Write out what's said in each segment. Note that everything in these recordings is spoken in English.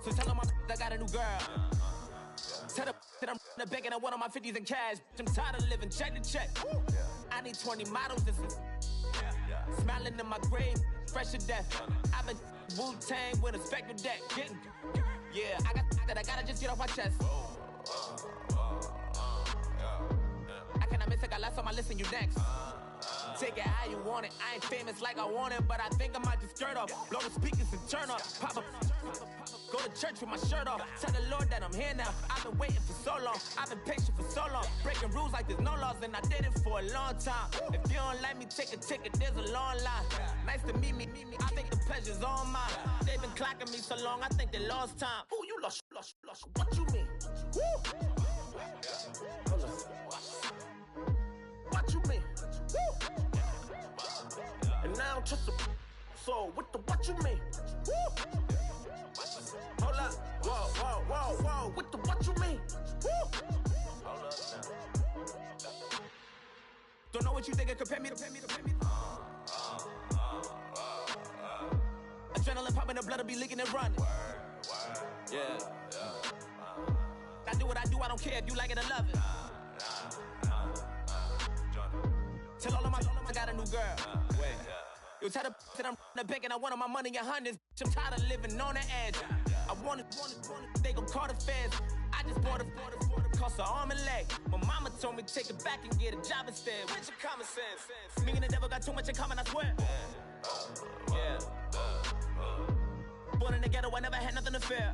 So tell them I got a new girl. Tell them that I'm in the bank and I want all my 50s in cash. I'm tired of living check to check. I need 20 models. This is smiling in my grave, fresh to death. I've been Wu-Tang with a spectral deck. Yeah, I gotta just get off my chest. I cannot miss it, got last on my list and you next. Take it how you want it. I ain't famous like I want it, but I think I might just skirt off. Blow the speakers and turn up. Pop up. Go to church with my shirt off. Tell the Lord that I'm here now. I've been waiting for so long. I've been patient for so long. Breaking rules like there's no laws, and I did it for a long time. If you don't like me, take a ticket. There's a long line. Nice to meet me. I think the pleasure's all mine. They've been clocking me so long, I think they lost time. Ooh, you lost. What you mean? Woo! What you mean? Woo! And now I'm just a so what you mean? Woo! Hold up, whoa, what you mean? Woo! Hold up now. Don't know what you think it compare me to. Adrenaline popping, the blood will be leaking and running. Yeah. I do what I do, I don't care if you like it or love it. Tell all of my I got a new girl. Wait. You tell the that I'm in the bank and I want all my money in hundreds. I'm tired of living on the edge. I want it, they gon' call the feds. I just bought it, cost an arm and leg. My mama told me take it back and get a job instead. Where's your common sense? Me and the devil got too much in common, I swear. Yeah. Born in the ghetto, I never had nothing to fear.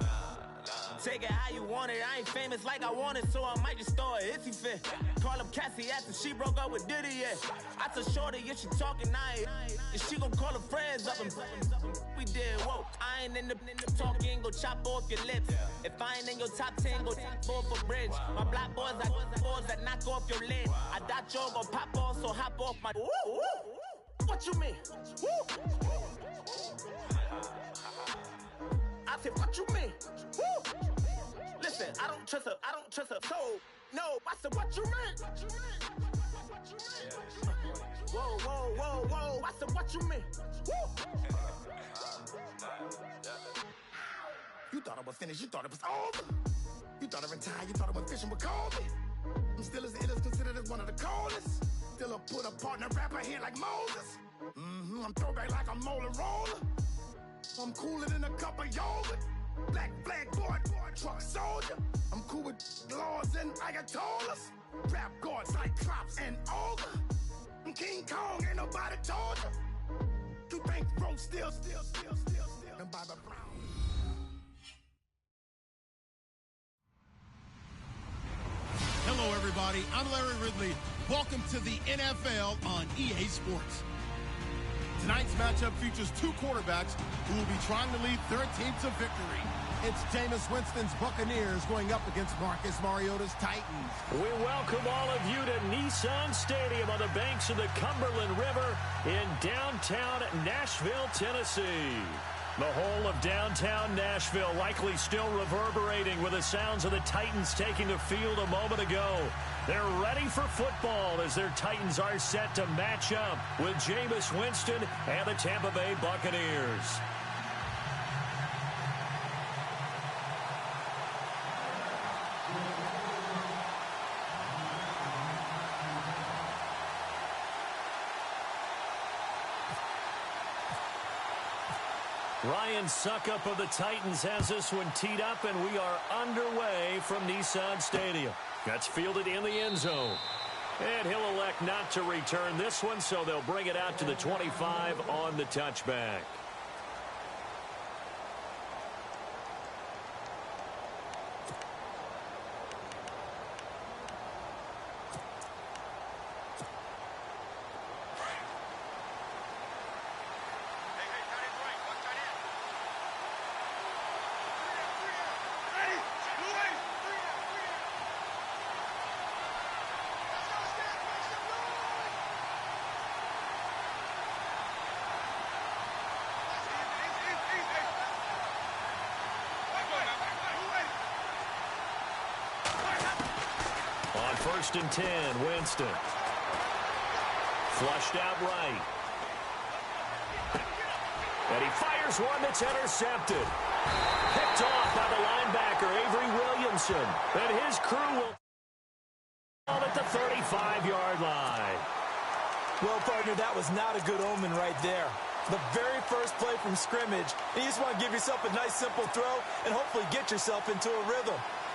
Take it how you want it. I ain't famous like I want it, so I might just throw a hissy fit. Call up Cassie after she broke up with Diddy, yeah. I told Shorty if she talking, and she gon' call her friends up and we did, whoa. I ain't in the talking, go chop off your lips. If I ain't in your top 10, go top 4 for bridge. My black boys, I boys that knock off your lid. I thought you gon' pop off, so hop off my. What you mean? I said, what you mean? Woo! Listen, I don't trust her, so, no, I said, what you mean? Whoa, I said, what you mean? Woo! You thought I was finished, you thought it was over. You thought I retired, you thought I went fishing with Kobe. I'm still as ill as considered as one of the coldest. Still a put a partner rapper here like Moses. I'm throwback like a molar roller. I'm cooler than a cup of yogurt. Black flag boy, truck soldier. I'm cool with laws and Ayatollahs. Rap god, Cyclops and Olga. I'm King Kong, ain't nobody told you. You think road still. And Bobby Brown. Hello, everybody. I'm Larry Ridley. Welcome to the NFL on EA Sports. Tonight's matchup features two quarterbacks who will be trying to lead their team to victory. It's Jameis Winston's Buccaneers going up against Marcus Mariota's Titans. We welcome all of you to Nissan Stadium on the banks of the Cumberland River in downtown Nashville, Tennessee. The whole of downtown Nashville likely still reverberating with the sounds of the Titans taking the field a moment ago. They're ready for football as their Titans are set to match up with Jameis Winston and the Tampa Bay Buccaneers. Ryan Suckup of the Titans has this one teed up, and we are underway from Nissan Stadium. That's fielded in the end zone. And he'll elect not to return this one, so they'll bring it out to the 25 on the touchback. First and 10, Winston. Flushed out right. And he fires one that's intercepted. Picked off by Williamson. And his crew will call at the 35-yard line. Well, partner, that was not a good omen right there. The very first play from scrimmage, you just want to give yourself a nice, simple throw and hopefully get yourself into a rhythm.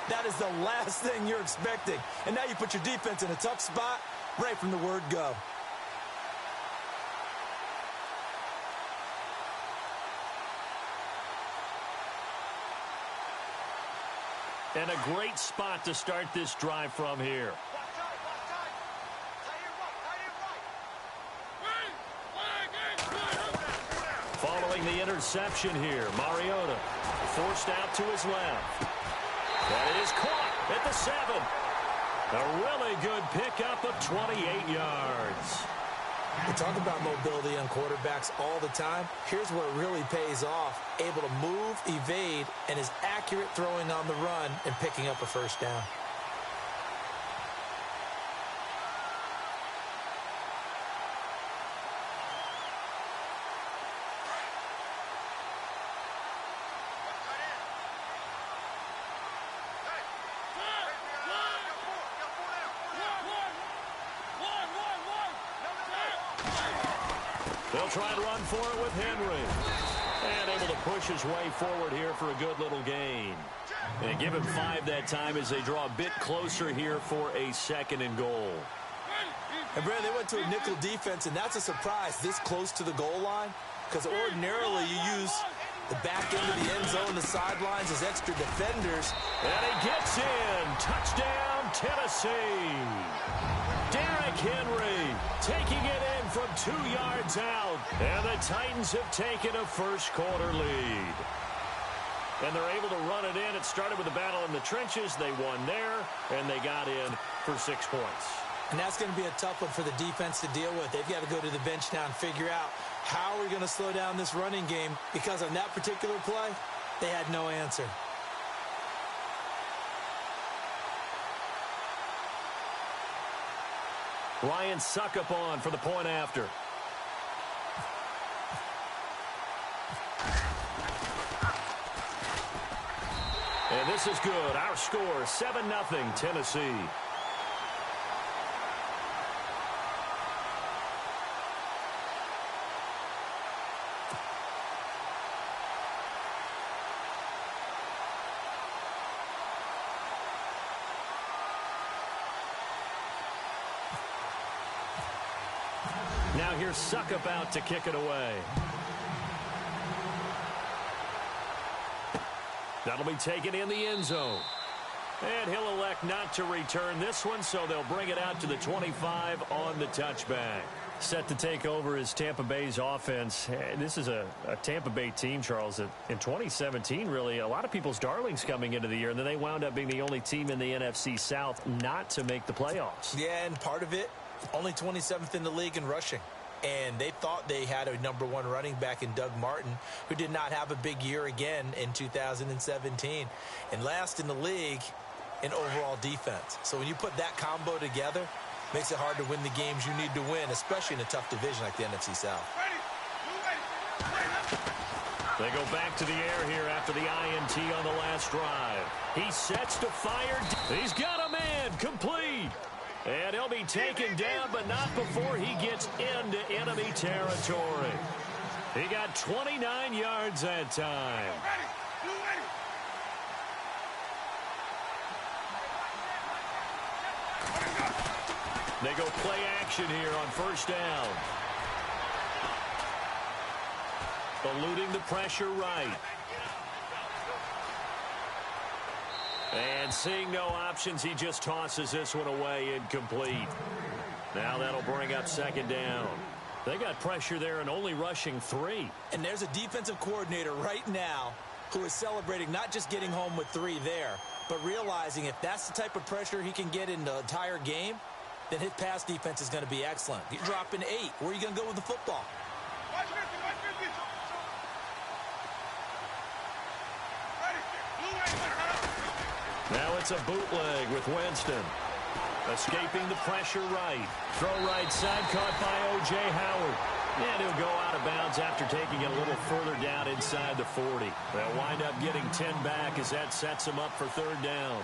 That is the last thing you're expecting. And now you put your defense in a tough spot right from the word go. And a great spot to start this drive from here. Following the interception here, Mariota forced out to his left. That is caught at the 7. A really good pickup of 28 yards. We talk about mobility on quarterbacks all the time. Here's where it really pays off. Able to move, evade, and is accurate throwing on the run and picking up a first down. They'll try and run for it with Henry. And able to push his way forward here for a good little gain. And give him 5 that time as they draw a bit closer here for a 2nd and goal. And, Brandon, they went to a nickel defense, and that's a surprise this close to the goal line. Because ordinarily you use the back end of the end zone, the sidelines as extra defenders. And he gets in. Touchdown, Tennessee. Derrick Henry taking it in from 2 yards out. And the Titans have taken a first-quarter lead. And they're able to run it in. It started with a battle in the trenches. They won there, and they got in for 6 points. And that's going to be a tough one for the defense to deal with. They've got to go to the bench now and figure out how are we going to slow down this running game, because on that particular play, they had no answer. Ryan Suckup on for the point after. And this is good. Our score, 7-0 Tennessee. Now here's Suckup out to kick it away. That'll be taken in the end zone. And he'll elect not to return this one, so they'll bring it out to the 25 on the touchback. Set to take over is Tampa Bay's offense. This is a Tampa Bay team, Charles, that in 2017, really, a lot of people's darlings coming into the year, and then they wound up being the only team in the NFC South not to make the playoffs. Yeah, and part of it, only 27th in the league in rushing. And they thought they had a #1 running back in Doug Martin, who did not have a big year again in 2017. And last in the league in overall defense. So when you put that combo together, makes it hard to win the games you need to win, especially in a tough division like the NFC South. They go back to the air here after the INT on the last drive. He sets to fire. He's got a man complete. And he'll be taken down, but not before he gets into enemy territory. He got 29 yards that time. They go play action here on first down. Eluding the pressure right. And seeing no options, he just tosses this one away incomplete. Now that'll bring up second down. They got pressure there and only rushing 3. And there's a defensive coordinator right now who is celebrating not just getting home with 3 there, but realizing if that's the type of pressure he can get in the entire game, then his pass defense is going to be excellent. You're dropping 8. Where are you going to go with the football? Now it's a bootleg with Winston. Escaping the pressure right. Throw right side, caught by O.J. Howard. And he'll go out of bounds after taking it a little further down inside the 40. They'll wind up getting 10 back as that sets him up for third down.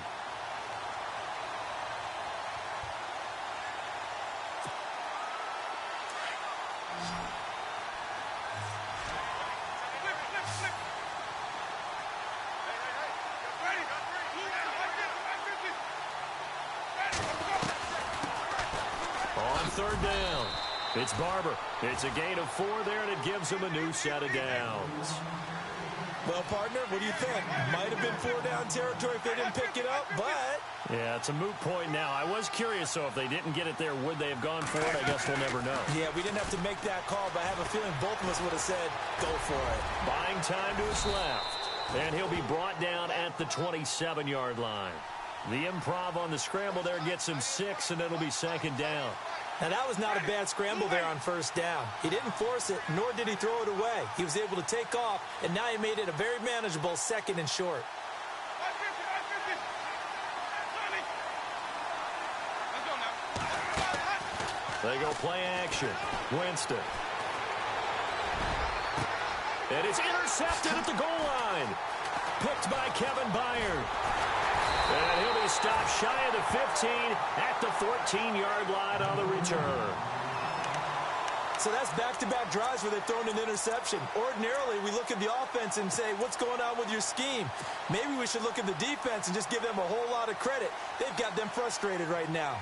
On third down, it's Barber. It's a gain of 4 there, and it gives him a new set of downs. Well, partner, what do you think? Might have been 4-down territory if they didn't pick it up, but... Yeah, it's a moot point now. I was curious, so if they didn't get it there, would they have gone for it? I guess we'll never know. Yeah, we didn't have to make that call, but I have a feeling both of us would have said, go for it. Buying time to his left. And he'll be brought down at the 27-yard line. The improv on the scramble there gets him 6, and it'll be second down. Now, that was not a bad scramble there on first down. He didn't force it, nor did he throw it away. He was able to take off, and now he made it a very manageable second and short. They go play action. Winston. And it's intercepted at the goal line. Picked by Kevin Byard. And he'll be stopped shy of the 15 at the 14-yard line on the return. So that's back-to-back drives where they've thrown an interception. Ordinarily, we look at the offense and say, what's going on with your scheme? Maybe we should look at the defense and just give them a whole lot of credit. They've got them frustrated right now.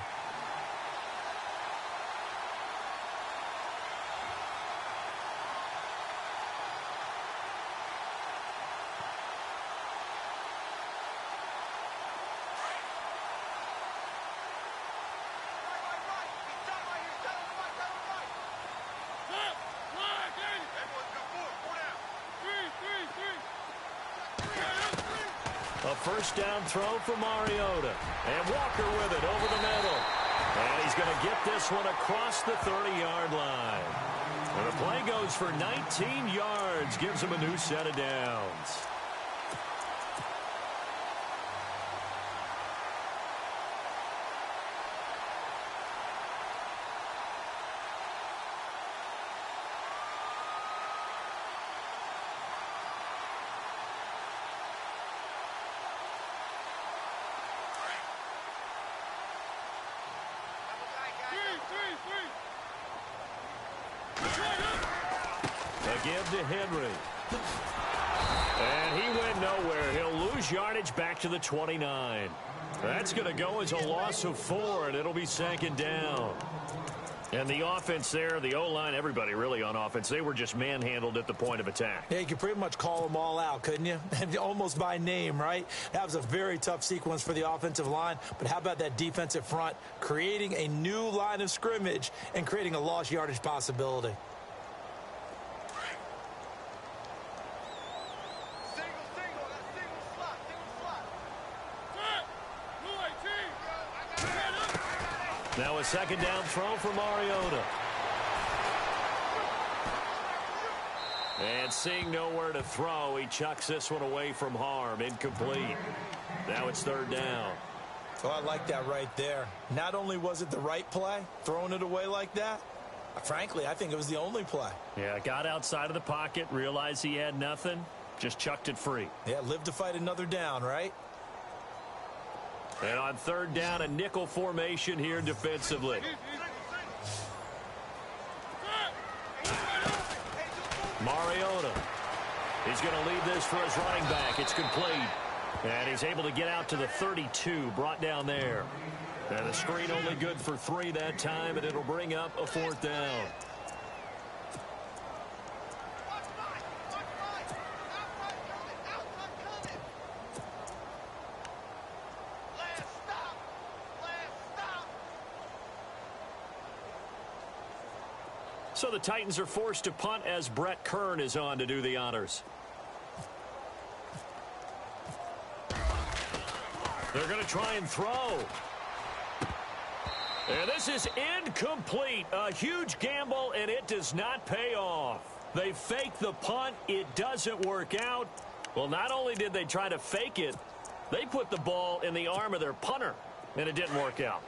A first down throw for Mariota. And Walker with it over the middle. And he's going to get this one across the 30-yard line. And the play goes for 19 yards. Gives him a new set of downs. Give to Henry. And he went nowhere. He'll lose yardage back to the 29. That's going to go as a loss of 4, and it'll be second down. And the offense there, the O-line, everybody really on offense, they were just manhandled at the point of attack. Yeah, you could pretty much call them all out, couldn't you? Almost by name, right? That was a very tough sequence for the offensive line. But how about that defensive front creating a new line of scrimmage and creating a lost yardage possibility? Now a second down throw for Mariota. And seeing nowhere to throw, he chucks this one away from harm. Incomplete. Now it's third down. Oh, I like that right there. Not only was it the right play, throwing it away like that, frankly, I think it was the only play. Yeah, got outside of the pocket, realized he had nothing, just chucked it free. Yeah, live to fight another down, right? And on third down, a nickel formation here defensively. Mariota. He's going to lead this for his running back. It's complete. And he's able to get out to the 32, brought down there. And the screen only good for 3 that time, and it'll bring up a fourth down. So the Titans are forced to punt as Brett Kern is on to do the honors. They're going to try and throw. And this is incomplete. A huge gamble, and it does not pay off. They fake the punt. It doesn't work out. Well, not only did they try to fake it, they put the ball in the arm of their punter, and it didn't work out.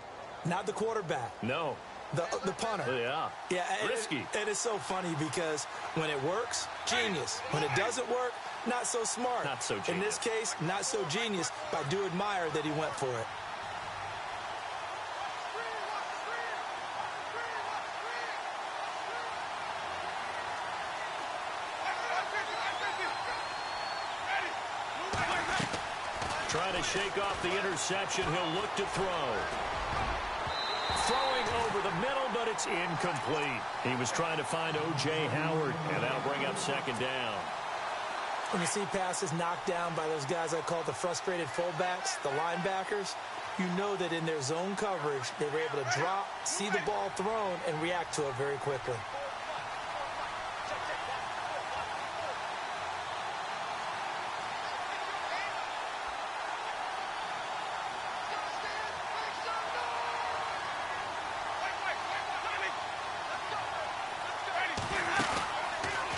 Not the quarterback. No. The punter. Yeah. Risky. And it's so funny because when it works, genius. When it doesn't work, not so smart. Not so genius. In this case, not so genius, but I do admire that he went for it. Trying to shake off the interception. He'll look to throw. Throwing over the middle, but it's incomplete. He was trying to find O.J. Howard, and that'll bring up second down. When you see passes knocked down by those guys I call the frustrated fullbacks, the linebackers, you know that in their zone coverage, they were able to drop, see the ball thrown, and react to it very quickly.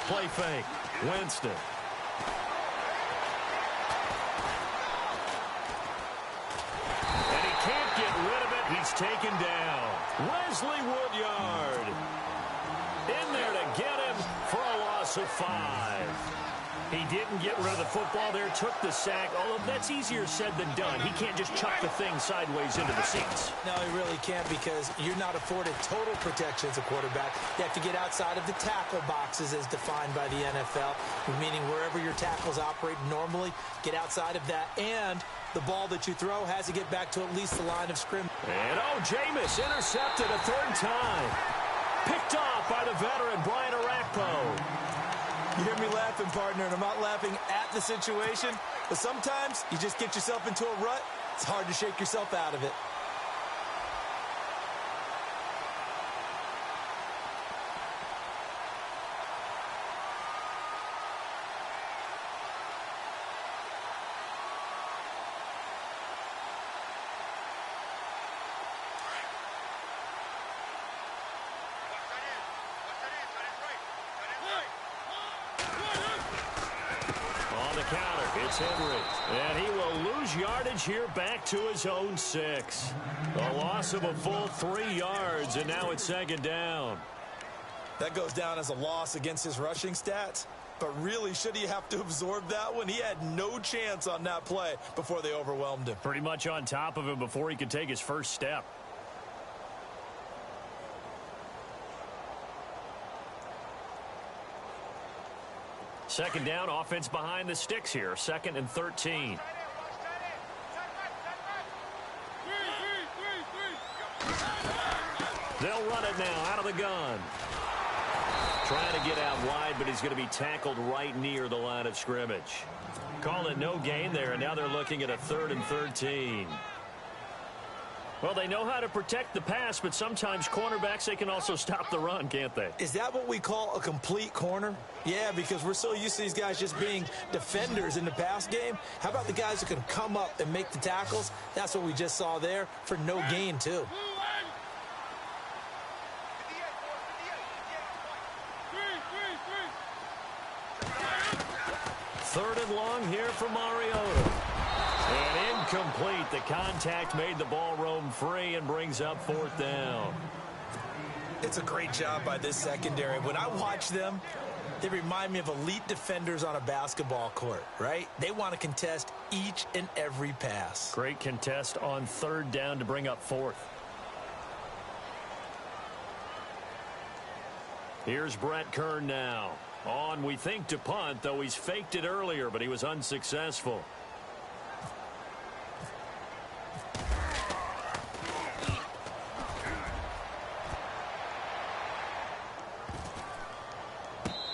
Play fake. Winston. And he can't get rid of it. He's taken down. Wesley Woodyard in there to get him for a loss of 5. He didn't get rid of the football there, took the sack, although that's easier said than done. He can't just chuck the thing sideways into the seats. No, he really can't because you're not afforded total protection as a quarterback. You have to get outside of the tackle boxes as defined by the NFL, meaning wherever your tackles operate normally, get outside of that, and the ball that you throw has to get back to at least the line of scrimmage. And Jameis intercepted a third time. Picked off by the veteran Brian Arakpo. You hear me laughing, partner, and I'm not laughing at the situation, but sometimes you just get yourself into a rut. It's hard to shake yourself out of it. It's Henry, and he will lose yardage here back to his own 6. A loss of a full 3 yards, and now it's second down. That goes down as a loss against his rushing stats, but really, should he have to absorb that one? He had no chance on that play before they overwhelmed him. Pretty much on top of him before he could take his first step. Second down, offense behind the sticks here. 2nd and 13. They'll run it now out of the gun. Trying to get out wide, but he's going to be tackled right near the line of scrimmage. Call it no gain there, and now they're looking at a 3rd and 13. Well, they know how to protect the pass, but sometimes cornerbacks, they can also stop the run, can't they? Is that what we call a complete corner? Yeah, because we're so used to these guys just being defenders in the pass game. How about the guys who can come up and make the tackles? That's what we just saw there for no gain, too. Third and long here for Mariota. And incomplete. The contact made the ball roam free and brings up 4th down. It's a great job by this secondary. When I watch them, they remind me of elite defenders on a basketball court, right? They want to contest each and every pass. Great contest on 3rd down to bring up 4th. Here's Brett Kern now. On, we think, to punt, though he's faked it earlier, but he was unsuccessful.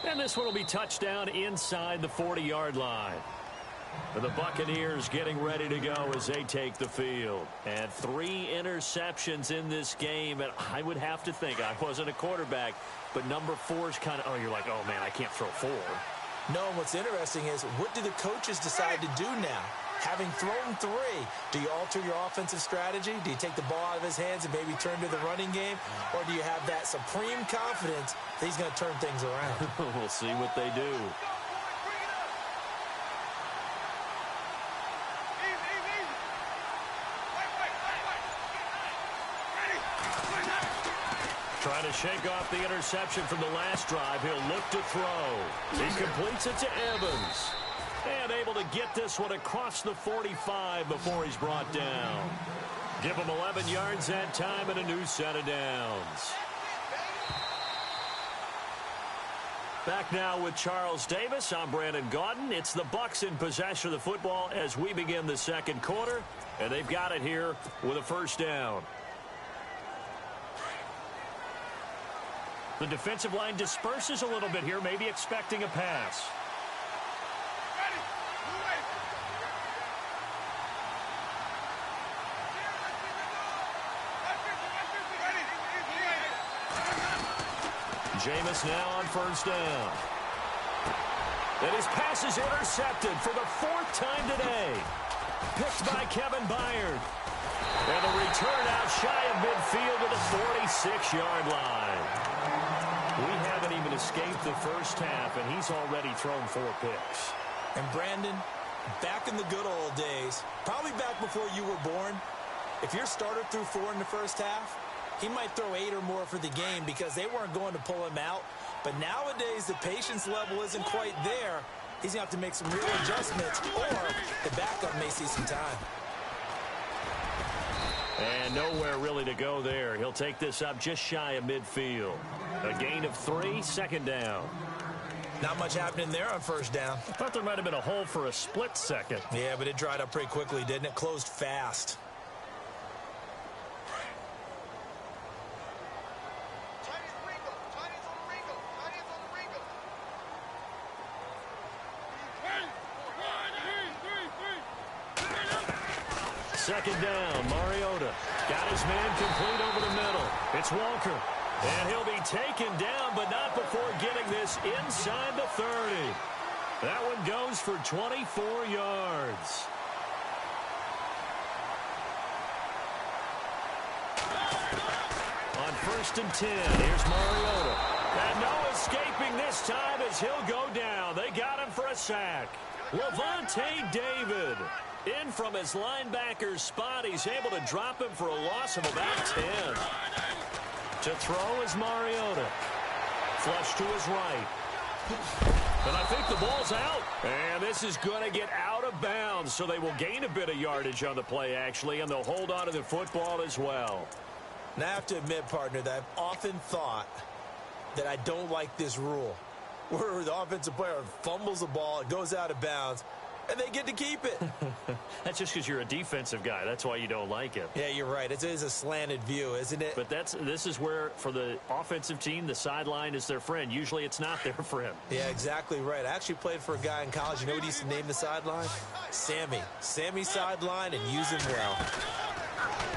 And this one will be touchdown inside the 40-yard line. The Buccaneers getting ready to go as they take the field. And 3 interceptions in this game. And I would have to think, I wasn't a quarterback, but number 4 is kind of, oh, you're like, oh, man, I can't throw 4. No, and what's interesting is, what do the coaches decide to do now? Having thrown 3, do you alter your offensive strategy? Do you take the ball out of his hands and maybe turn to the running game? Or do you have that supreme confidence that he's going to turn things around? We'll see what they do. Trying to shake off the interception from the last drive. He'll look to throw. He completes it to Evans. And able to get this one across the 45 before he's brought down. Give him 11 yards that time and a new set of downs. Back now with Charles Davis. I'm Brandon Gaudin. It's the Bucs in possession of the football as we begin the second quarter. And they've got it here with a first down. The defensive line disperses a little bit here, maybe expecting a pass. Jameis now on first down. And his pass is intercepted for the fourth time today. Picked by Kevin Byard. And the return out shy of midfield to the 46-yard line. We haven't even escaped the first half, and he's already thrown 4 picks. And Brandon, back in the good old days, probably back before you were born, if your starter threw 4 in the first half, he might throw 8 or more for the game because they weren't going to pull him out. But nowadays, the patience level isn't quite there. He's going to have to make some real adjustments, or the backup may see some time. And nowhere really to go there. He'll take this up just shy of midfield. A gain of 3, second down. Not much happening there on first down. I thought there might have been a hole for a split second. Yeah, but it dried up pretty quickly, didn't it? Closed fast. Second down, Mariota. Got his man complete over the middle. It's Walker. And he'll be taken down, but not before getting this inside the 30. That one goes for 24 yards. On first and 10, here's Mariota. And no escaping this time as he'll go down. They got him for a sack. Levante David. In from his linebacker spot, he's able to drop him for a loss of about 10. To throw is Mariota. Flush to his right. And I think the ball's out. And this is going to get out of bounds, so they will gain a bit of yardage on the play, actually, and they'll hold on to the football as well. Now, I have to admit, partner, that I've often thought that I don't like this rule, where the offensive player fumbles the ball, it goes out of bounds, and they get to keep it. That's just because you're a defensive guy. That's why you don't like it. Yeah, you're right. It is a slanted view, isn't it? But this is where, for the offensive team, the sideline is their friend. Usually it's not their friend. Yeah, exactly right. I actually played for a guy in college. You know what he used to name the sideline? Sammy. Sammy sideline, and use him well.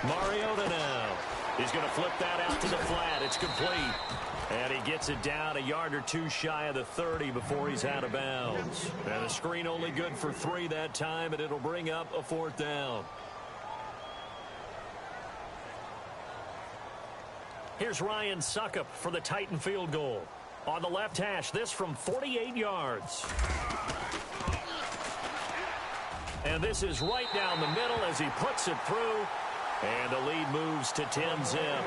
Mariota now. He's going to flip that out to the flat. It's complete. And he gets it down a yard or 2 shy of the 30 before he's out of bounds. And the screen only good for 3 that time, and it'll bring up a 4th down. Here's Ryan Suckup for the Titan field goal. On the left hash, this from 48 yards. And this is right down the middle as he puts it through. And the lead moves to 10-zip.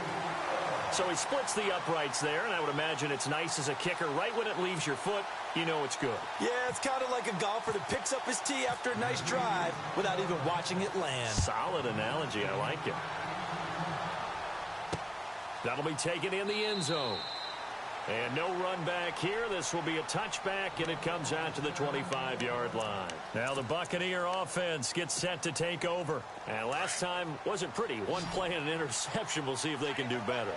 So he splits the uprights there, and I would imagine it's nice as a kicker. Right when it leaves your foot, you know it's good. Yeah, it's kind of like a golfer that picks up his tee after a nice drive without even watching it land. Solid analogy. I like it. That'll be taken in the end zone. And no run back here. This will be a touchback, and it comes out to the 25-yard line. Now the Buccaneer offense gets set to take over. And last time wasn't pretty. 1 play and an interception. We'll see if they can do better.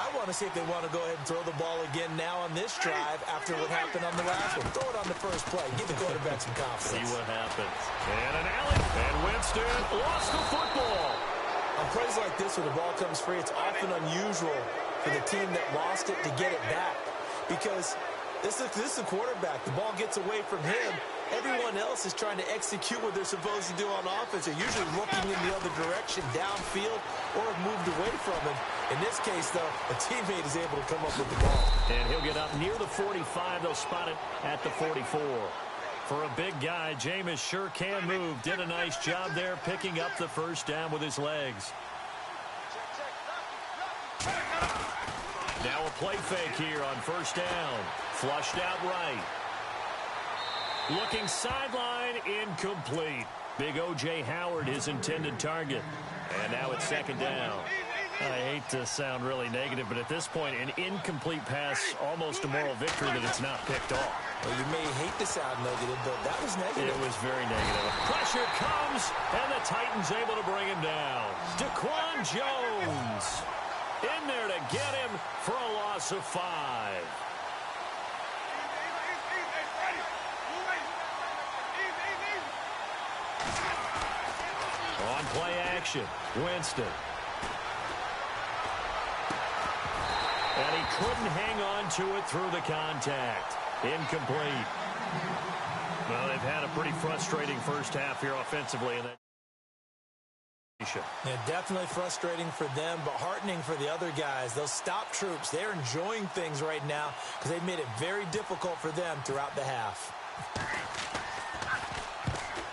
I want to see if they want to go ahead and throw the ball again now on this drive after what happened on the last one. Throw it on the first play. Give the quarterback some confidence. See what happens. And an alley. And Winston lost the football. On plays like this where the ball comes free, it's often unusual for the team that lost it to get it back, because this is a quarterback. The ball gets away from him. Everyone else is trying to execute what they're supposed to do on offense. They're usually looking in the other direction, downfield, or have moved away from him. In this case, though, a teammate is able to come up with the ball. And he'll get up near the 45. They'll spot it at the 44. For a big guy, Jameis sure can move. Did a nice job there picking up the first down with his legs. Now a play fake here on first down. Flushed out right. Looking sideline, incomplete. Big O.J. Howard, his intended target. And now it's second down. I hate to sound really negative, but at this point, an incomplete pass, almost a moral victory that it's not picked off. Well, you may hate to sound negative, but that was negative. It was very negative. Pressure comes, and the Titans able to bring him down. Daquan Jones in there to get him for a loss of 5. On play action, Winston. And he couldn't hang on to it through the contact. Incomplete. Well, they've had a pretty frustrating first half here offensively. Yeah, definitely frustrating for them, but heartening for the other guys. Those stop troops, they're enjoying things right now because they've made it very difficult for them throughout the half.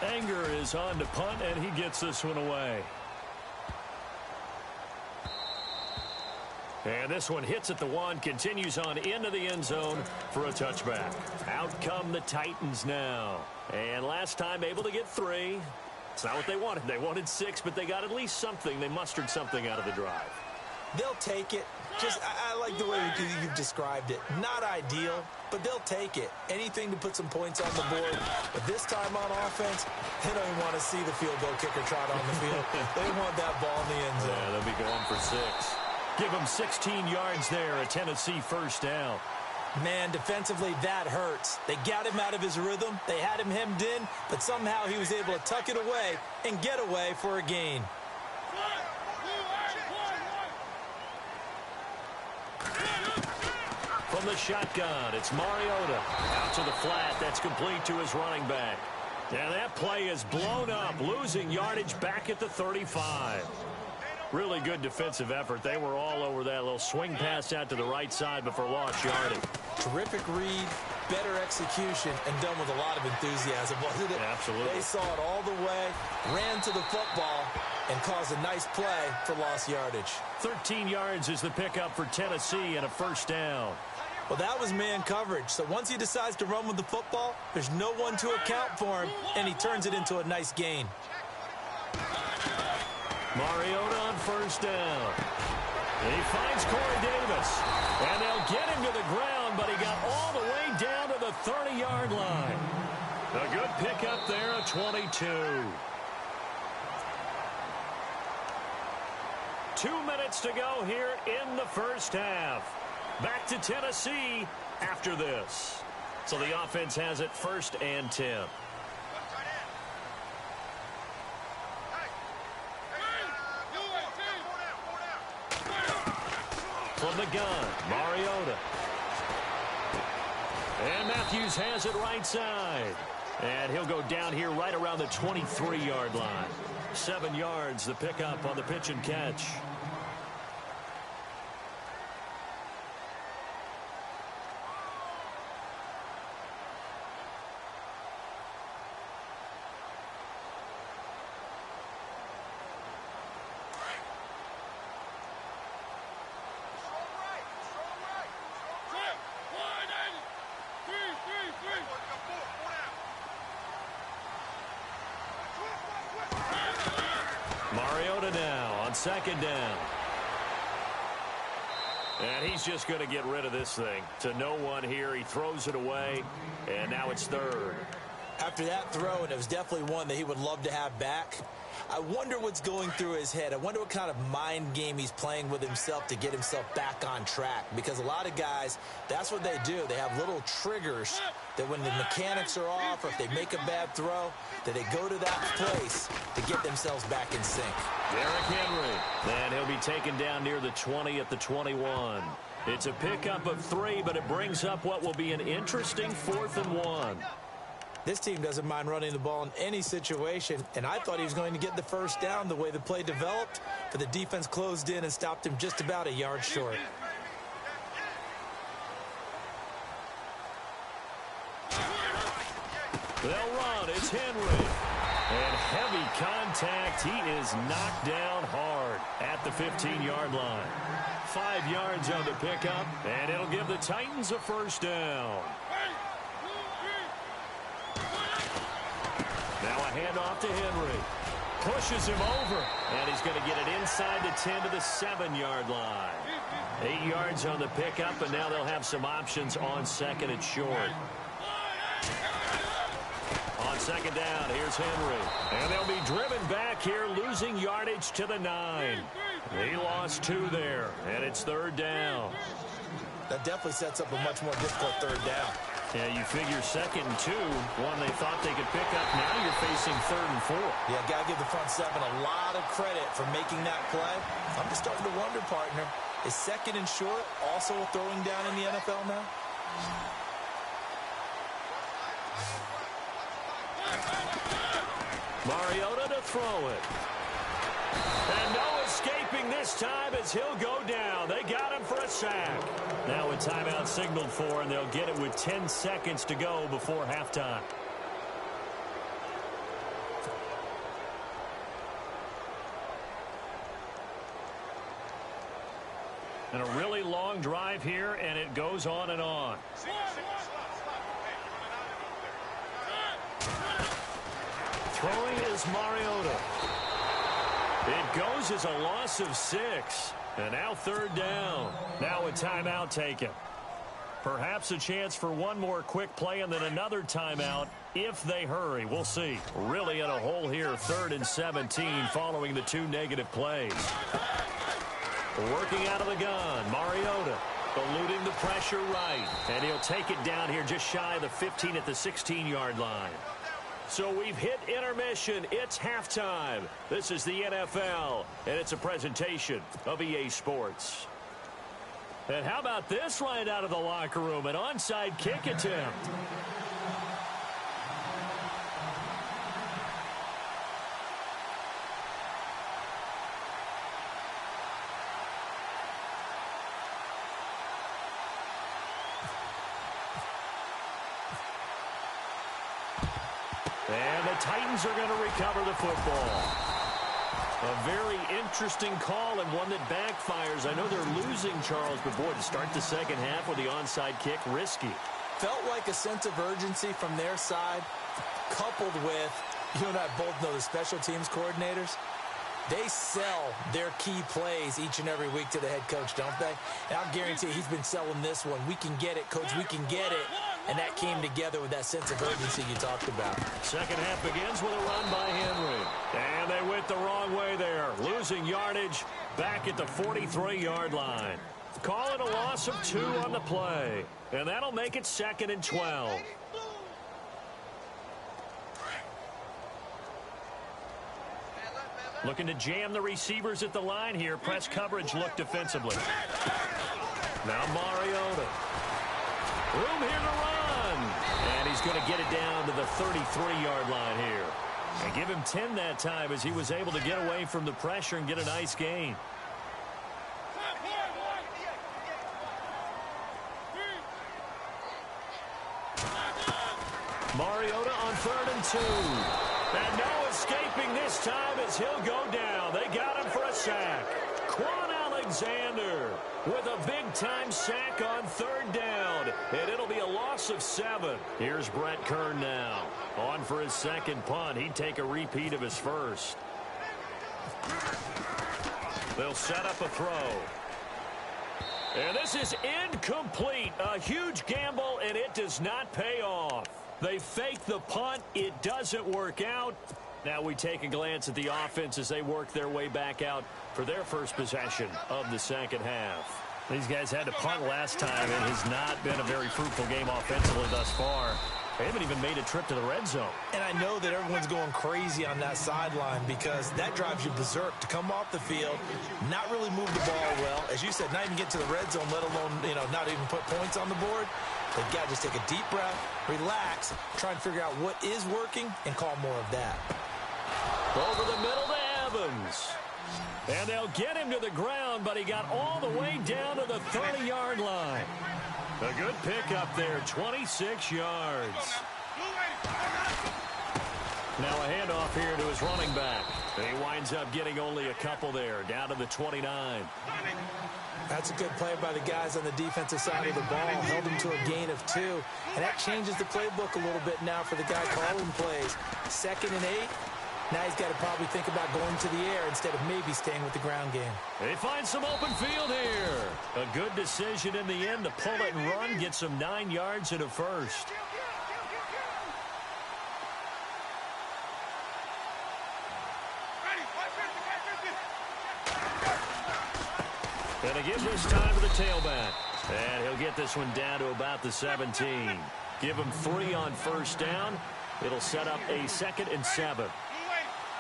Anger is on to punt, and he gets this one away. And this one hits at the 1, continues on into the end zone for a touchback. Out come the Titans now. And last time able to get 3. It's not what they wanted. They wanted 6, but they got at least something. They mustered something out of the drive. They'll take it. Just, I like the way you've described it. Not ideal, but they'll take it. Anything to put some points on the board. But this time on offense, they don't even want to see the field goal kicker trot on the field. They want that ball in the end zone. Yeah, they'll be going for 6. Give him 16 yards there, a Tennessee first down. Man, defensively, that hurts. They got him out of his rhythm. They had him hemmed in, but somehow he was able to tuck it away and get away for a gain. From the shotgun, it's Mariota. Out to the flat. That's complete to his running back. And that play is blown up, losing yardage back at the 35. Really good defensive effort. They were all over that little swing pass out to the right side before lost yardage. Terrific read, better execution, and done with a lot of enthusiasm, wasn't it? Yeah, absolutely. They saw it all the way, ran to the football, and caused a nice play for lost yardage. 13 yards is the pickup for Tennessee and a first down. Well, that was man coverage. So once he decides to run with the football, there's no one to account for him, and he turns it into a nice gain. Mariota on first down. He finds Corey Davis. And they'll get him to the ground, but he got all the way down to the 30-yard line. A good pickup there, a 22. 2 minutes to go here in the first half. Back to Tennessee after this. So the offense has it 1st and 10. From the gun, Mariota. And Matthews has it right side. And he'll go down here right around the 23-yard line. 7 yards, the pickup on the pitch and catch. Mariota now on 2nd down. And he's just going to get rid of this thing. To no one here. He throws it away, and now it's 3rd. After that throw, and it was definitely one that he would love to have back, I wonder what's going through his head. I wonder what kind of mind game he's playing with himself to get himself back on track. Because a lot of guys, that's what they do. They have little triggers that when the mechanics are off or if they make a bad throw, that they go to that place to get themselves back in sync. Derrick Henry. And he'll be taken down near the 20 at the 21. It's a pickup of 3, but it brings up what will be an interesting 4th and 1. This team doesn't mind running the ball in any situation, and I thought he was going to get the first down the way the play developed, but the defense closed in and stopped him just about a yard short. They'll run. It's Henry. And heavy contact. He is knocked down hard at the 15-yard line. 5 yards on the pickup, and it'll give the Titans a first down. Now a handoff to Henry. Pushes him over, and he's going to get it inside the 10 to the 7-yard line. 8 yards on the pickup, and now they'll have some options on second and short. On second down, here's Henry. And they'll be driven back here, losing yardage to the 9. He lost 2 there, and it's third down. That definitely sets up a much more difficult third down. Yeah, you figure second and 2, one they thought they could pick up. Now you're facing third and 4. Yeah, got to give the front seven a lot of credit for making that play. I'm just starting to wonder, partner, is second and short also a throwing down in the NFL now? Mariota to throw it. And no escaping this time as he'll go down. They got him for a sack. Now a timeout signaled for, and they'll get it with 10 seconds to go before halftime. And a really long drive here, and it goes on and on. Throwing is Mariota. It goes as a loss of 6. And now third down. Now a timeout taken. Perhaps a chance for one more quick play and then another timeout if they hurry. We'll see. Really in a hole here, 3rd and 17 following the 2 negative plays. Working out of the gun, Mariota eluding the pressure right. And he'll take it down here just shy of the 15 at the 16-yard line. So we've hit intermission. It's halftime. This is the NFL, and it's a presentation of EA Sports. And how about this right out of the locker room? An onside kick attempt. And the Titans are going to recover the football. A very interesting call and one that backfires. I know they're losing, Charles, but boy, to start the second half with the onside kick, risky. Felt like a sense of urgency from their side, coupled with, you and I both know the special teams coordinators. They sell their key plays each and every week to the head coach, don't they? And I'll guarantee he's been selling this one. We can get it, coach, we can get it. And that came together with that sense of urgency you talked about. Second half begins with a run by Henry. And they went the wrong way there. Losing yardage back at the 43-yard line. Call it a loss of 2 on the play. And that'll make it 2nd and 12. Looking to jam the receivers at the line here. Press coverage look defensively. Now Mariota. Room here to run. And he's going to get it down to the 33-yard line here. And give him 10 that time as he was able to get away from the pressure and get a nice gain. Mariota on 3rd and 2. And no escaping this time as he'll go down. They got him for a sack. Quan Alexander with a big-time sack on 3rd down. And it'll be a loss of 7. Here's Brett Kern now. On for his second punt. He'd take a repeat of his first. They'll set up a throw. And this is incomplete. A huge gamble, and it does not pay off. They fake the punt. It doesn't work out. Now we take a glance at the offense as they work their way back out for their first possession of the second half. These guys had to punt last time. It has not been a very fruitful game offensively thus far. They haven't even made a trip to the red zone. And I know that everyone's going crazy on that sideline because that drives you berserk to come off the field, not really move the ball well. As you said, not even get to the red zone, let alone, not even put points on the board. They've got to just take a deep breath, relax, try and figure out what is working, and call more of that. Over the middle to Evans. And they'll get him to the ground, but he got all the way down to the 30-yard line. A good pickup there, 26 yards. Now a handoff here to his running back. He winds up getting only a couple there, down to the 29. That's a good play by the guys on the defensive side of the ball. Held him to a gain of 2. And that changes the playbook a little bit now for the guy calling plays. 2nd and 8. Now he's got to probably think about going to the air instead of maybe staying with the ground game. They find some open field here. A good decision in the end to pull it and run, get some 9 yards and a first. Gonna give this time to the tailback. And he'll get this one down to about the 17. Give him 3 on first down. It'll set up a 2nd and 7.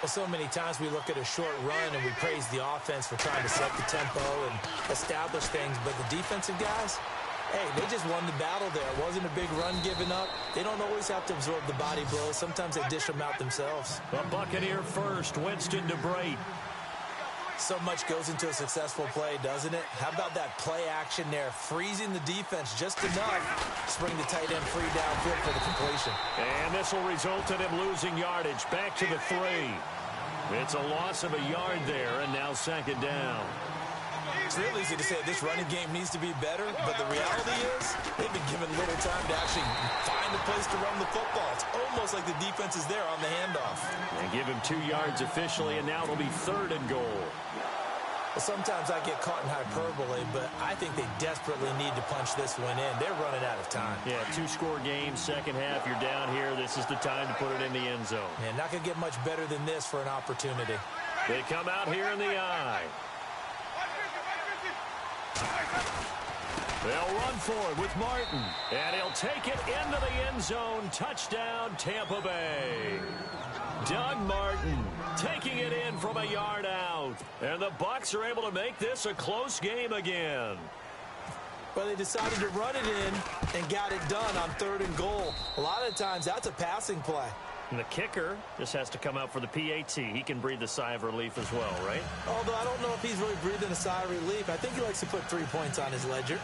Well, so many times we look at a short run and we praise the offense for trying to set the tempo and establish things. But the defensive guys, hey, they just won the battle there. It wasn't a big run given up. They don't always have to absorb the body blows. Sometimes they dish them out themselves. The Buccaneer first, Winston to Brate. So much goes into a successful play, doesn't it? How about that play action there? Freezing the defense just enough to bring the tight end free downfield for the completion. And this will result in him losing yardage. Back to the 3. It's a loss of a yard there, and now 2nd down. It's real easy to say this running game needs to be better, but the reality is they've been given little time to actually find a place to run the football. It's almost like the defense is there on the handoff. And give him 2 yards officially, and now it'll be 3rd and goal. Well, sometimes I get caught in hyperbole, but I think they desperately need to punch this one in. They're running out of time. Yeah, 2-score game, second half. You're down here. This is the time to put it in the end zone. Yeah, not going to get much better than this for an opportunity. They come out here in the eye. They'll run for it with Martin, and he'll take it into the end zone. Touchdown, Tampa Bay. Doug Martin taking it in from a yard out, and the Bucs are able to make this a close game again. Well, they decided to run it in and got it done on 3rd and goal. A lot of times, that's a passing play. And the kicker just has to come out for the PAT. He can breathe a sigh of relief as well, right? Although I don't know if he's really breathing a sigh of relief. I think he likes to put 3 points on his ledger.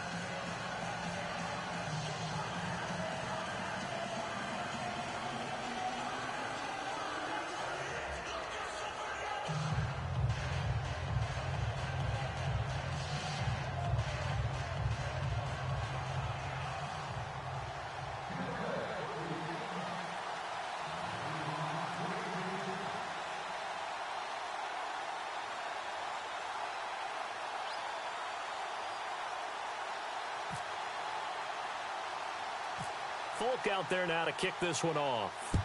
Folk out there now to kick this one off.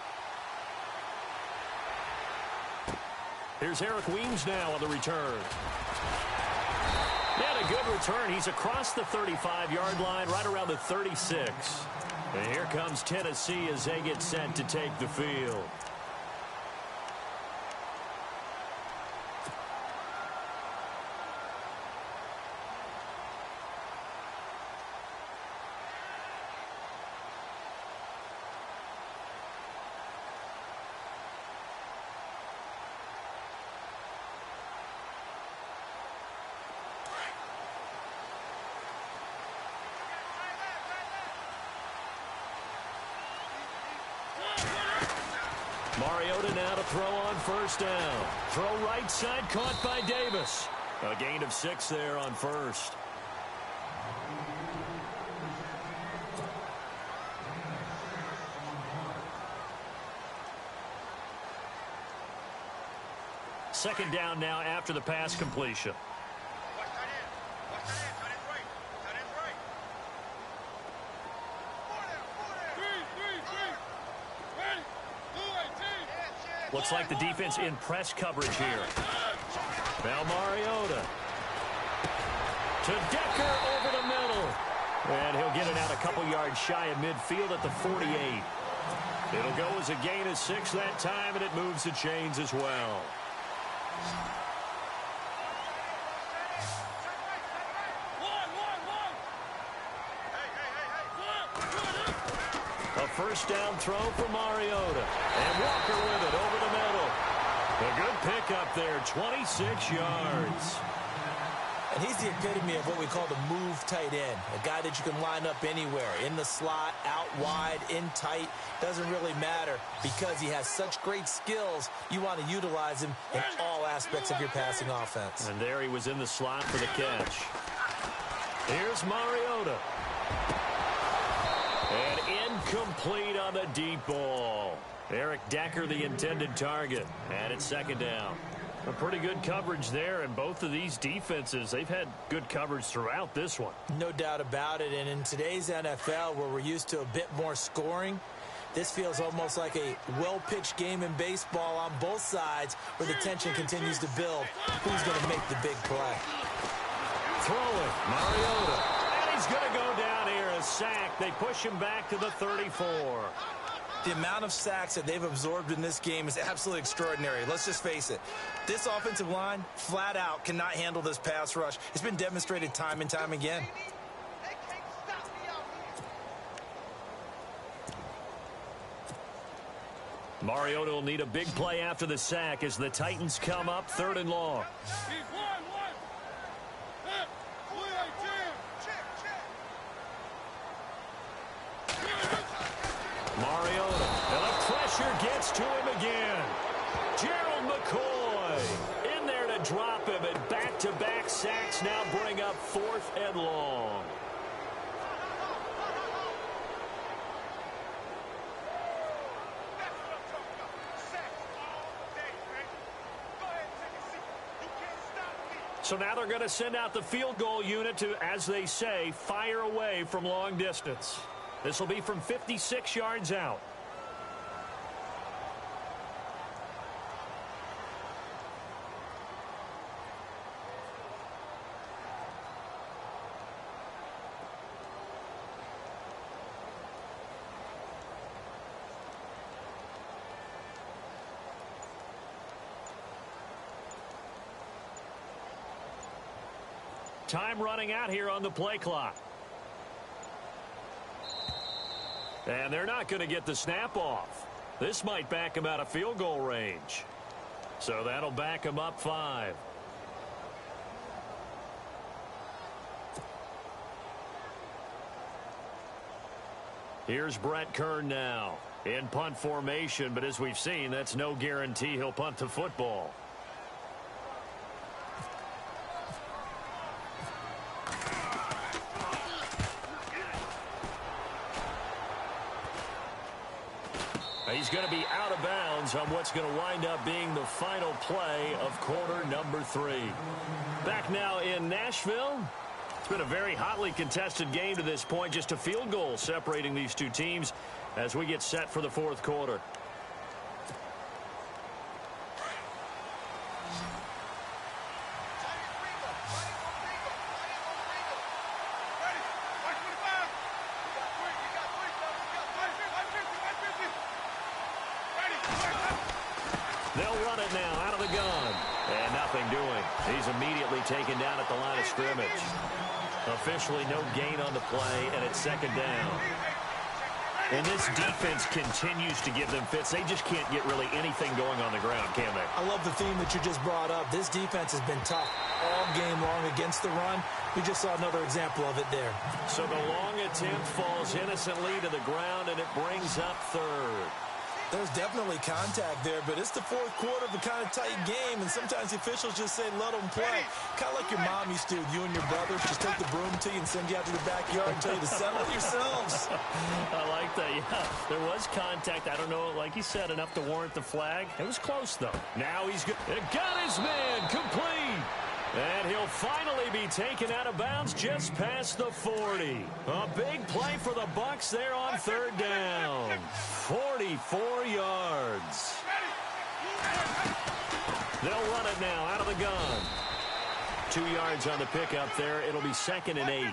Here's Eric Weems now on the return. And a good return. He's across the 35-yard line, right around the 36. And here comes Tennessee as they get set to take the field. Mariota now to throw on first down. Throw right side, caught by Davis. A gain of 6 there on first. Second down now after the pass completion. Looks like the defense in press coverage here. Now Mariota. To Decker over the middle. And he'll get it out a couple yards shy of midfield at the 48. It'll go as a gain of 6 that time, and it moves the chains as well. A first down throw for Mariota. And Walker with it over the middle. A good pickup there, 26 yards. And he's the epitome of what we call the move tight end, a guy that you can line up anywhere, in the slot, out wide, in tight, doesn't really matter because he has such great skills. You want to utilize him in all aspects of your passing offense. And there he was in the slot for the catch. Here's Mariota. And incomplete on the deep ball. Eric Decker, the intended target. And it's second down. A pretty good coverage there, and both of these defenses, they've had good coverage throughout this one. No doubt about it, and in today's NFL, where we're used to a bit more scoring, this feels almost like a well-pitched game in baseball on both sides where the tension continues to build. Who's going to make the big play? Throwing, Mariota. And he's going to go down here, a sack. They push him back to the 34. The amount of sacks that they've absorbed in this game is absolutely extraordinary. Let's just face it. This offensive line, flat out, cannot handle this pass rush. It's been demonstrated time and time again. Mariota will need a big play after the sack as the Titans come up 3rd and long. Mariota, and the pressure gets to him again. Gerald McCoy in there to drop him, and back-to-back sacks now bring up 4th and long. So now they're going to send out the field goal unit to, as they say, fire away from long distance. This will be from 56 yards out. Time running out here on the play clock. And they're not going to get the snap off. This might back him out of field goal range. So that'll back him up 5. Here's Brett Kern now in punt formation, but as we've seen, that's no guarantee he'll punt the football. He's going to be out of bounds on what's going to wind up being the final play of quarter number 3. Back now in Nashville. It's been a very hotly contested game to this point. Just a field goal separating these two teams as we get set for the 4th quarter. Taken down at the line of scrimmage. Officially no gain on the play, and it's 2nd down. And this defense continues to give them fits. They just can't get really anything going on the ground, can they? I love the theme that you just brought up. This defense has been tough all game long against the run. We just saw another example of it there. So the long attempt falls innocently to the ground, and it brings up 3rd. There's definitely contact there, but it's the 4th quarter of a kind of tight game, and sometimes the officials just say, let them play. Kind of like your mom used to. You and your brothers just take the broom to you and send you out to the backyard and tell you to settle it yourselves. I like that, yeah. There was contact. I don't know, like you said, enough to warrant the flag. It was close, though. Now he's got his man complete. And he'll finally be taken out of bounds just past the 40. A big play for the Bucs there on 3rd down. 44 yards. They'll run it now out of the gun. 2 yards on the pickup there. It'll be 2nd and 8.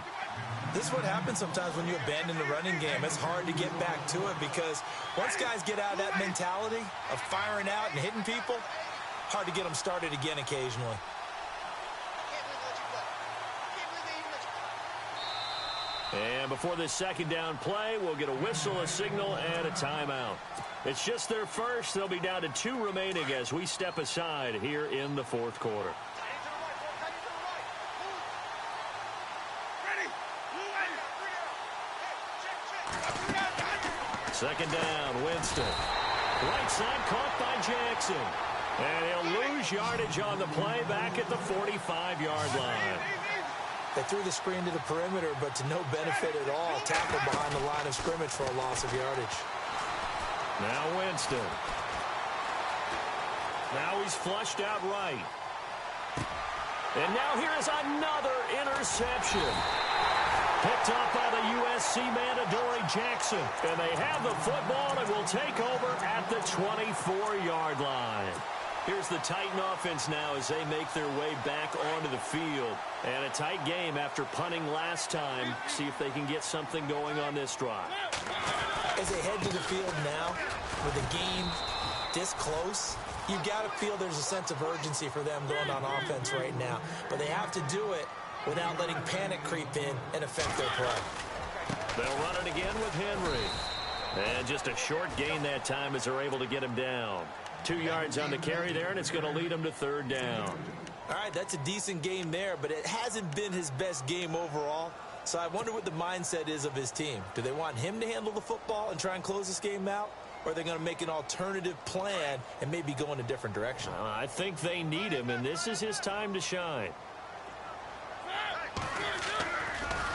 This is what happens sometimes when you abandon the running game. It's hard to get back to it because once guys get out of that mentality of firing out and hitting people, hard to get them started again occasionally. And before this 2nd down play, we'll get a whistle, a signal, and a timeout. It's just their first. They'll be down to 2 remaining as we step aside here in the 4th quarter. Second down, Winston. Right side caught by Jackson. And he'll lose yardage on the play back at the 45-yard line. They threw the screen to the perimeter, but to no benefit at all. Tackle behind the line of scrimmage for a loss of yardage. Now Winston. Now he's flushed out right. And now here's another interception. Picked up by the USC man, Adoree Jackson. And they have the football and will take over at the 24-yard line. Here's the Titan offense now as they make their way back onto the field. And a tight game after punting last time. See if they can get something going on this drive. As they head to the field now, with the game this close, you got to feel there's a sense of urgency for them going on offense right now. But they have to do it without letting panic creep in and affect their play. They'll run it again with Henry. And just a short gain that time as they're able to get him down. 2 yards on the carry there, and it's going to lead him to third down. All right, that's a decent game there, but it hasn't been his best game overall. So I wonder what the mindset is of his team. Do they want him to handle the football and try and close this game out? Or are they going to make an alternative plan and maybe go in a different direction? I think they need him, and this is his time to shine.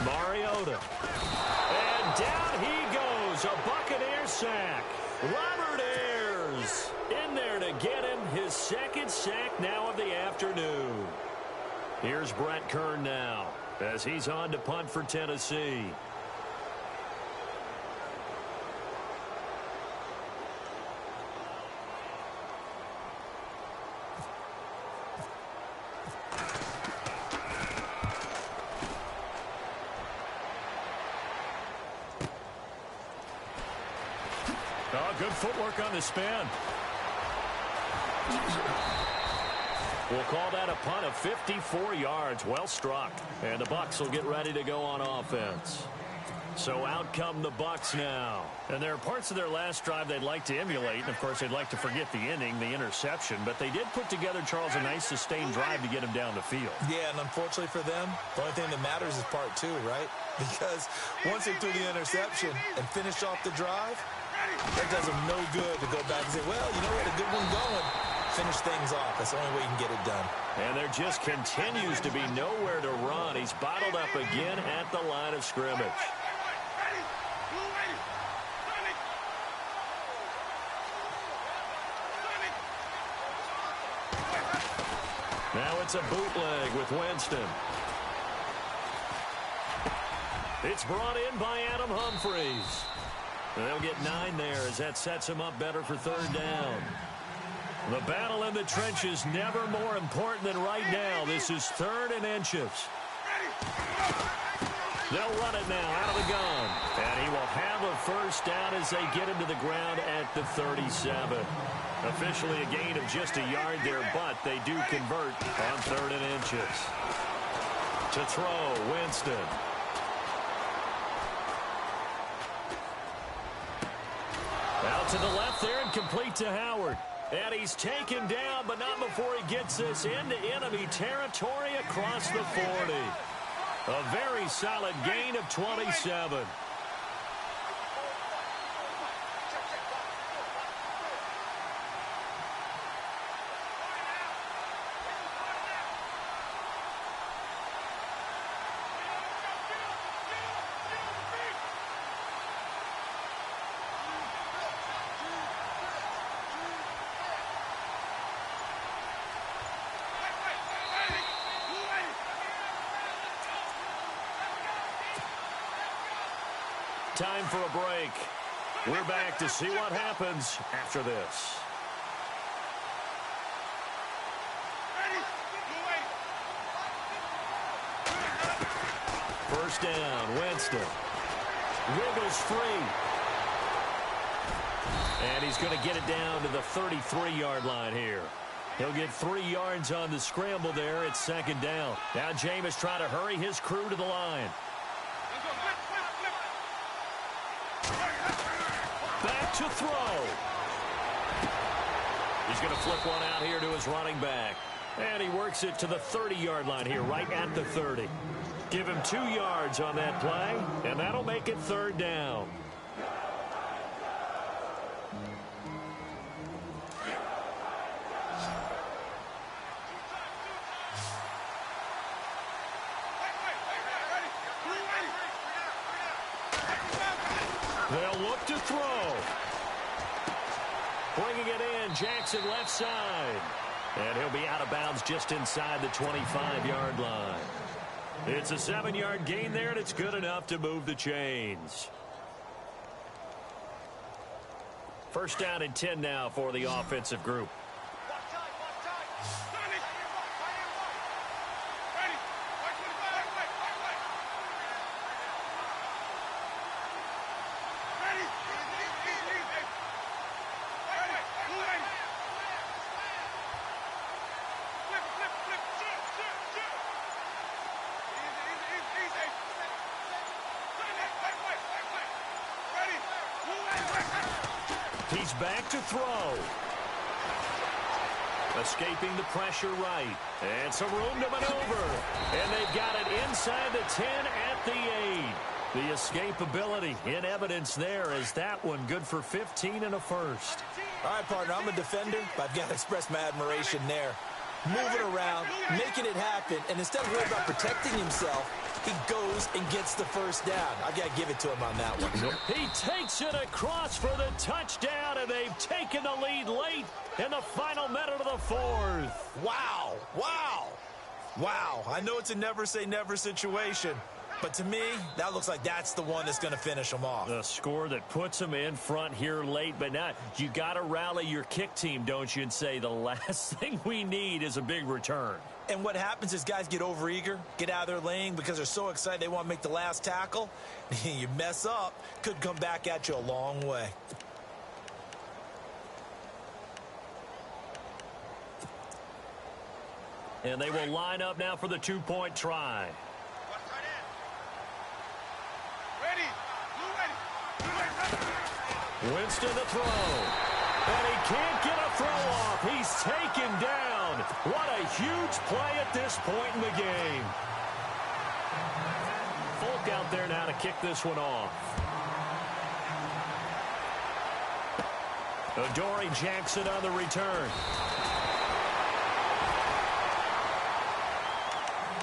Mariota. And down he goes. A Buccaneer sack. Robert Ayers in there to get him his second sack now of the afternoon. Here's Brett Kern now as he's on to punt for Tennessee. Oh, good footwork on the spin. We'll call that a punt of 54 yards. Well struck. And the Bucs will get ready to go on offense. So out come the Bucs now. And there are parts of their last drive they'd like to emulate. And, of course, they'd like to forget the inning, the interception. But they did put together, Charles, a nice sustained drive to get him down the field. Yeah, and unfortunately for them, the only thing that matters is part 2, right? Because once they threw the interception and finished off the drive, that does them no good to go back and say, well, you know, we had a good one going. Finish things off. That's the only way you can get it done. And there just continues to be nowhere to run. He's bottled up again at the line of scrimmage. Now it's a bootleg with Winston. It's brought in by Adam Humphries. They'll get 9 there as that sets him up better for third down. The battle in the trenches never more important than right now. This is 3rd and inches. They'll run it now out of the gun. And he will have a first down as they get him to the ground at the 37. Officially a gain of just a yard there, but they do convert on 3rd and inches. To throw, Winston. Out to the left there and complete to Howard. And he's taken down, but not before he gets this into enemy territory across the 40. A very solid gain of 27. Time for a break. We're back to see what happens after this. First down, Winston. Wiggles free. And he's going to get it down to the 33-yard line here. He'll get 3 yards on the scramble there. It's 2nd down. Now Jameis trying to hurry his crew to the line. Back to throw. He's going to flip one out here to his running back. And he works it to the 30-yard line here, right at the 30. Give him 2 yards on that play, and that'll make it 3rd down. look to throw. Bringing it in, Jackson left side. And he'll be out of bounds just inside the 25-yard line. It's a 7-yard gain there, and it's good enough to move the chains. First down and 10 now for the offensive group. He's back to throw. Escaping the pressure right. And some room to maneuver. And they've got it inside the 10 at the 8. The escapability in evidence there as that one good for 15 and a first. All right, partner, I'm a defender, but I've got to express my admiration there. Moving around, making it happen, and instead of worrying about protecting himself, he goes and gets the first down. I've got to give it to him on that one. He takes it across for the touchdown, and they've taken the lead late in the final minute of the fourth. Wow, wow, wow. I know it's a never-say-never situation, but to me, that looks like that's the one that's going to finish them off. The score that puts them in front here late, but now you got to rally your kick team, don't you, and say the last thing we need is a big return. And what happens is guys get overeager, get out of their lane because they're so excited they want to make the last tackle. You mess up, could come back at you a long way. And they will line up now for the two-point try. Winston to throw. And he can't get a throw off. He's taken down. What a huge play at this point in the game. Folk out there now to kick this one off. Adoree Jackson on the return.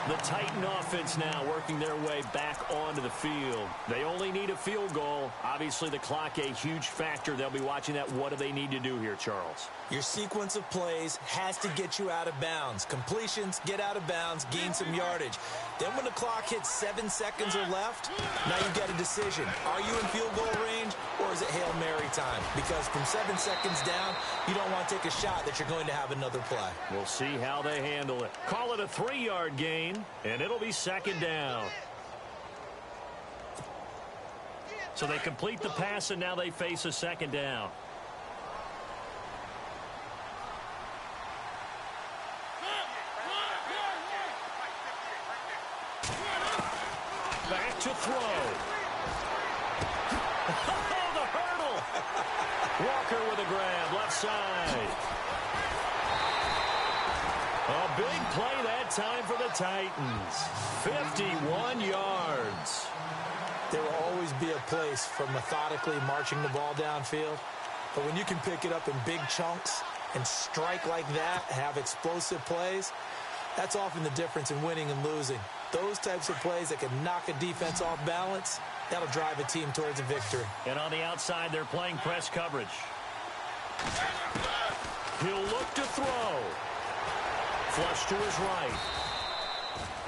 The Titan offense now working their way back onto the field. They only need a field goal. Obviously, the clock a huge factor. They'll be watching that. What do they need to do here, Charles? Your sequence of plays has to get you out of bounds. Completions, get out of bounds, gain some yardage. Then when the clock hits 7 seconds or left, now you get a decision. Are you in field goal range or is it Hail Mary time? Because from 7 seconds down, you don't want to take a shot that you're going to have another play. We'll see how they handle it. Call it a 3-yard gain, and it'll be second down. So they complete the pass, and now they face a second down. Back to throw. Oh, the hurdle. Walker with a grab, left side. A big play that time for the Titans. 51 yards. There will always be a place for methodically marching the ball downfield. But when you can pick it up in big chunks and strike like that, have explosive plays, that's often the difference in winning and losing. Those types of plays that can knock a defense off balance, that'll drive a team towards a victory. And on the outside, they're playing press coverage. He'll look to throw. Flush to his right.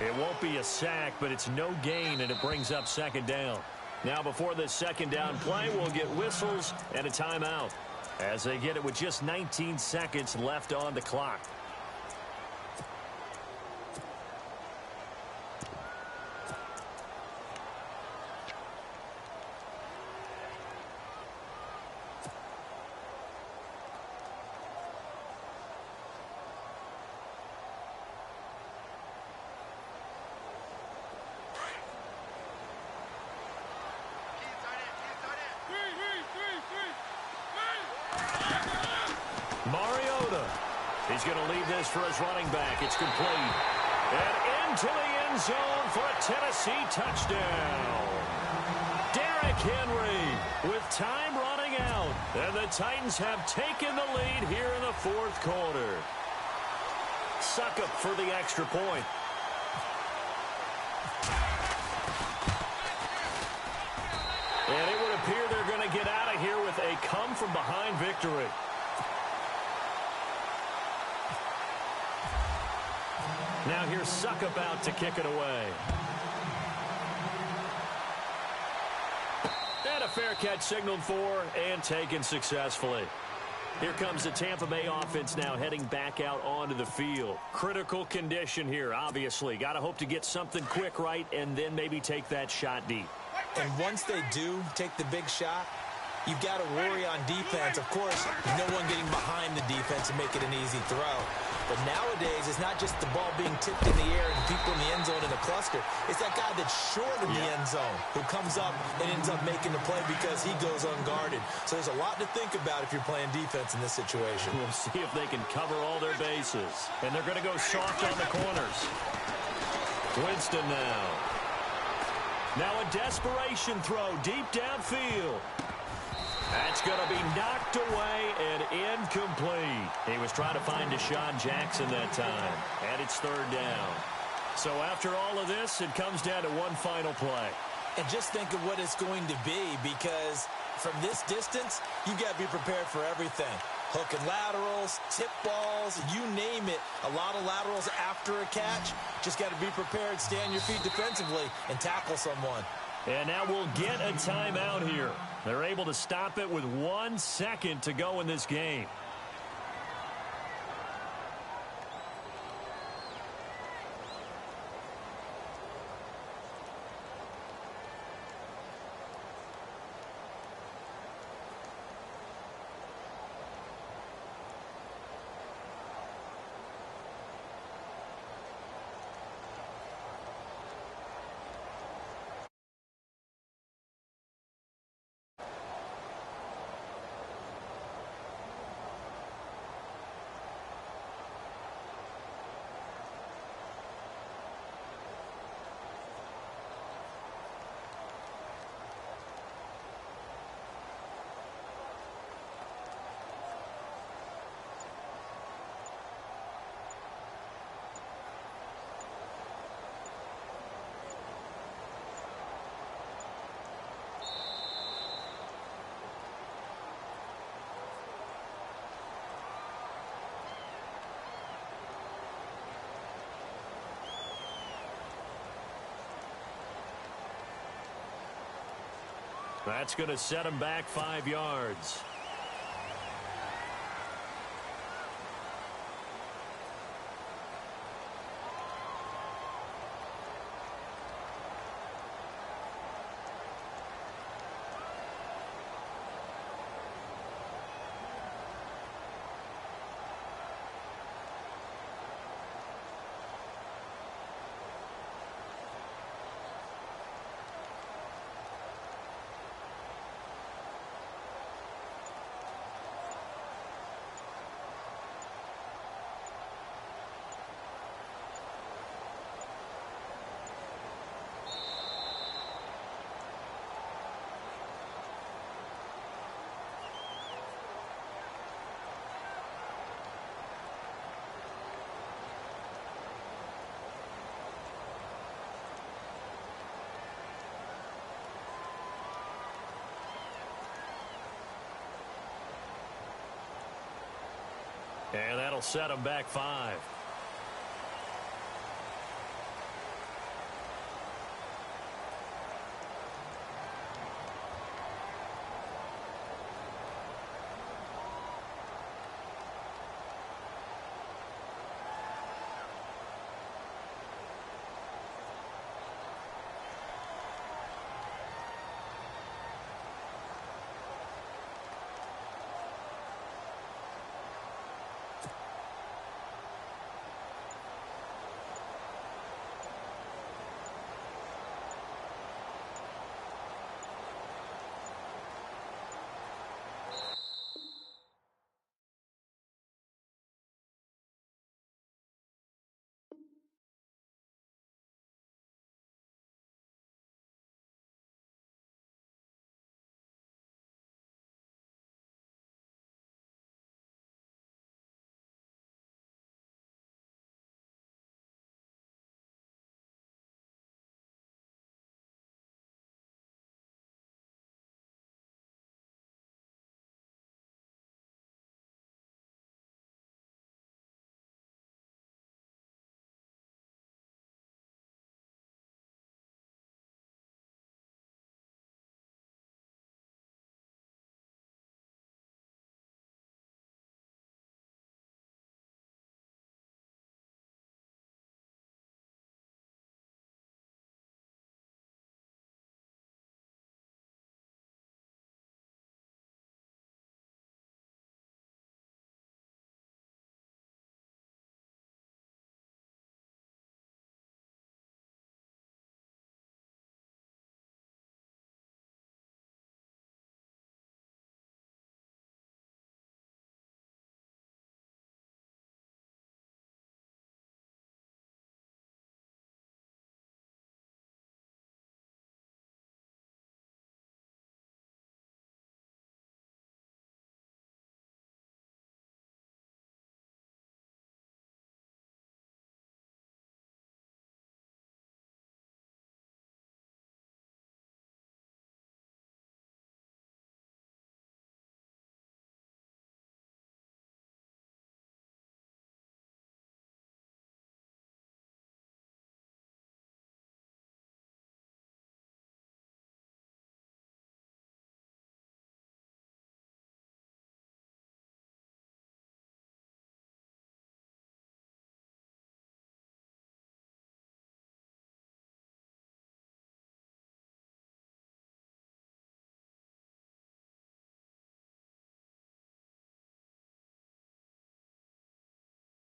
It won't be a sack, but it's no gain, and it brings up second down. Now, before this second down play, we'll get whistles and a timeout as they get it with just 19 seconds left on the clock. He's going to leave this for his running back. It's complete. And into the end zone for a Tennessee touchdown. Derrick Henry with time running out. And the Titans have taken the lead here in the fourth quarter. Succop for the extra point. And it would appear they're going to get out victory. Now here's Suckup out to kick it away. And a fair catch signaled for and taken successfully. Here comes the Tampa Bay offense now heading back out onto the field. Critical condition here, obviously. Got to hope to get something quick right and then maybe take that shot deep. And once they do take the big shot, you've got to worry on defense. Of course, no one getting behind the defense and make it an easy throw. But nowadays, it's not just the ball being tipped in the air and people in the end zone in a cluster. It's that guy that's short of the end zone who comes up and ends up making the play because he goes unguarded. So there's a lot to think about if you're playing defense in this situation. We'll see if they can cover all their bases. And they're going to go soft on the corners. Winston now. Now a desperation throw deep downfield. That's going to be knocked away and incomplete. He was trying to find Deshaun Jackson that time. And it's third down. So after all of this, it comes down to one final play. And just think of what it's going to be, because from this distance, you've got to be prepared for everything. Hook and laterals, tip balls, you name it. A lot of laterals after a catch. Just got to be prepared, stay on your feet defensively, and tackle someone. And now we'll get a timeout here. They're able to stop it with 1 second to go in this game. That's going to set him back 5 yards. And that'll set him back 5.